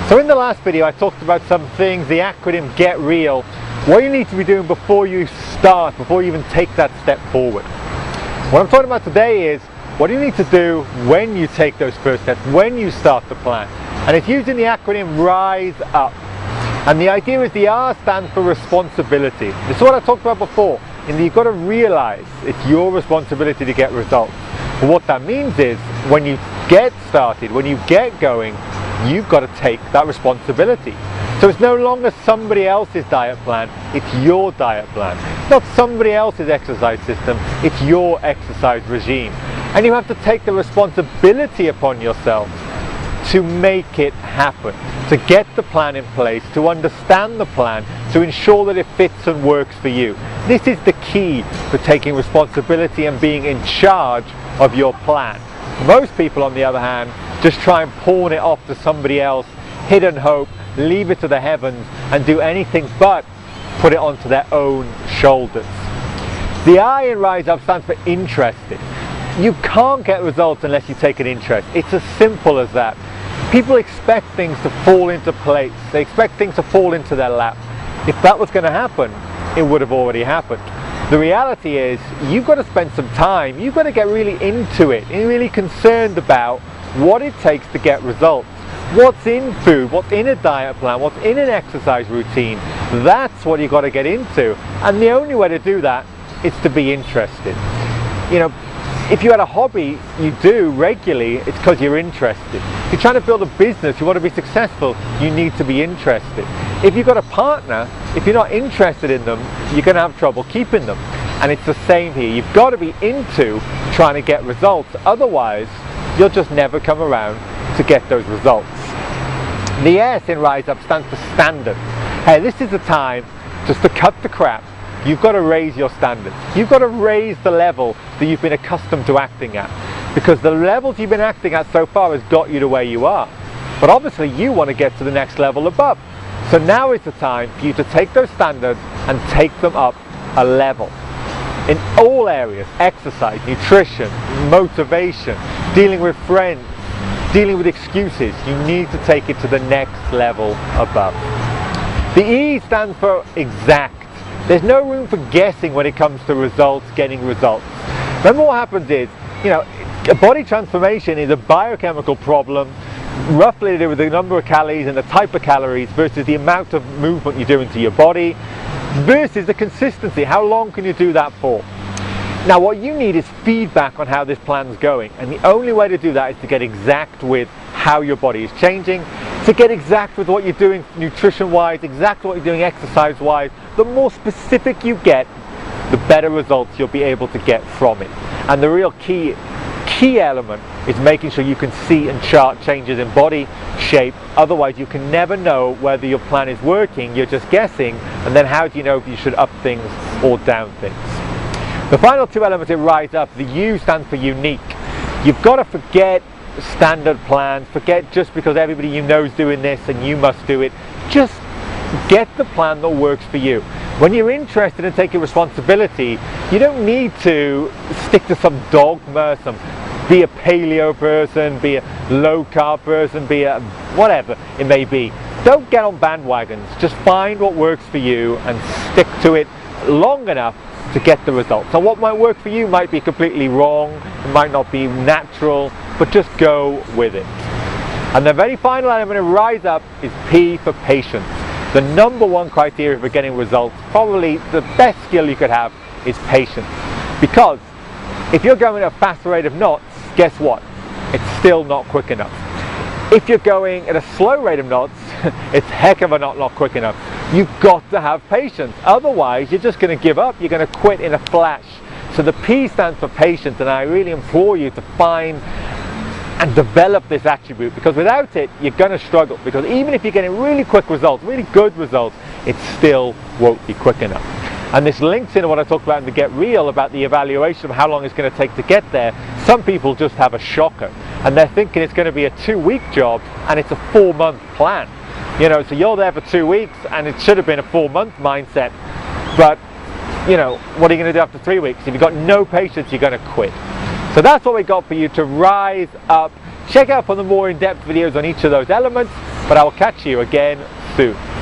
So in the last video I talked about some things, the acronym Get Real, what you need to be doing before you start, before you even take that step forward. What I'm talking about today is what do you need to do when you take those first steps, when you start the plan. And it's using the acronym RISE UP. And the idea is the R stands for responsibility. This is what I talked about before, in that you've got to realize it's your responsibility to get results. But what that means is when you get started, when you get going, you've got to take that responsibility. So it's no longer somebody else's diet plan, it's your diet plan. It's not somebody else's exercise system, it's your exercise regime. And you have to take the responsibility upon yourself to make it happen, to get the plan in place, to understand the plan, to ensure that it fits and works for you. This is the key for taking responsibility and being in charge of your plan. Most people, on the other hand, just try and pawn it off to somebody else, hidden hope, leave it to the heavens, and do anything but put it onto their own shoulders. The I in Rise Up stands for interested. You can't get results unless you take an interest. It's as simple as that. People expect things to fall into place. They expect things to fall into their lap. If that was going to happen, it would have already happened. The reality is, you've got to spend some time, you've got to get really into it, and really concerned about what it takes to get results. What's in food, what's in a diet plan, what's in an exercise routine. That's what you've got to get into. And the only way to do that is to be interested. You know, if you had a hobby you do regularly, it's because you're interested. If you're trying to build a business, you want to be successful, you need to be interested. If you've got a partner, if you're not interested in them, you're going to have trouble keeping them. And it's the same here. You've got to be into trying to get results. Otherwise, you'll just never come around to get those results. The S in Rise Up stands for standards. Hey, this is the time just to cut the crap. You've got to raise your standards. You've got to raise the level that you've been accustomed to acting at. Because the levels you've been acting at so far has got you to where you are. But obviously you want to get to the next level above. So now is the time for you to take those standards and take them up a level. In all areas, exercise, nutrition, motivation, dealing with friends, dealing with excuses, you need to take it to the next level above. The E stands for exact. There's no room for guessing when it comes to results, getting results. Remember what happens is, you know, a body transformation is a biochemical problem roughly to do with the number of calories and the type of calories versus the amount of movement you're doing to your body versus the consistency. How long can you do that for? Now what you need is feedback on how this plan's going, and the only way to do that is to get exact with how your body is changing, to get exact with what you're doing nutrition wise, exact what you're doing exercise wise. The more specific you get, the better results you'll be able to get from it. And the real key element is making sure you can see and chart changes in body shape. Otherwise you can never know whether your plan is working, you're just guessing, and then how do you know if you should up things or down things? The final two elements in Rise Up, the U stands for unique. You've got to forget standard plans, forget just because everybody you know is doing this and you must do it. Just get the plan that works for you. When you're interested in taking responsibility, you don't need to stick to some dogma, be a paleo person, be a low carb person, be a whatever it may be. Don't get on bandwagons, just find what works for you and stick to it long enough to get the results. So what might work for you might be completely wrong, it might not be natural, but just go with it. And the very final element of Rise Up is P for patience. The number one criteria for getting results, probably the best skill you could have, is patience. Because if you're going at a fast rate of knots, guess what? It's still not quick enough. If you're going at a slow rate of knots, it's heck of a not quick enough. You've got to have patience. Otherwise, you're just going to give up. You're going to quit in a flash. So the P stands for patience, and I really implore you to find and develop this attribute, because without it you're going to struggle, because even if you're getting really quick results, really good results, it still won't be quick enough. And this links into what I talked about in the Get Real about the evaluation of how long it's going to take to get there. Some people just have a shocker and they're thinking it's going to be a 2-week job and it's a 4-month plan. You know, so you're there for 2 weeks and it should have been a 4-month mindset, but you know, what are you going to do after 3 weeks? If you've got no patience, you're going to quit. So that's what we got for you to rise up. Check out for the more in-depth videos on each of those elements. But I will catch you again soon.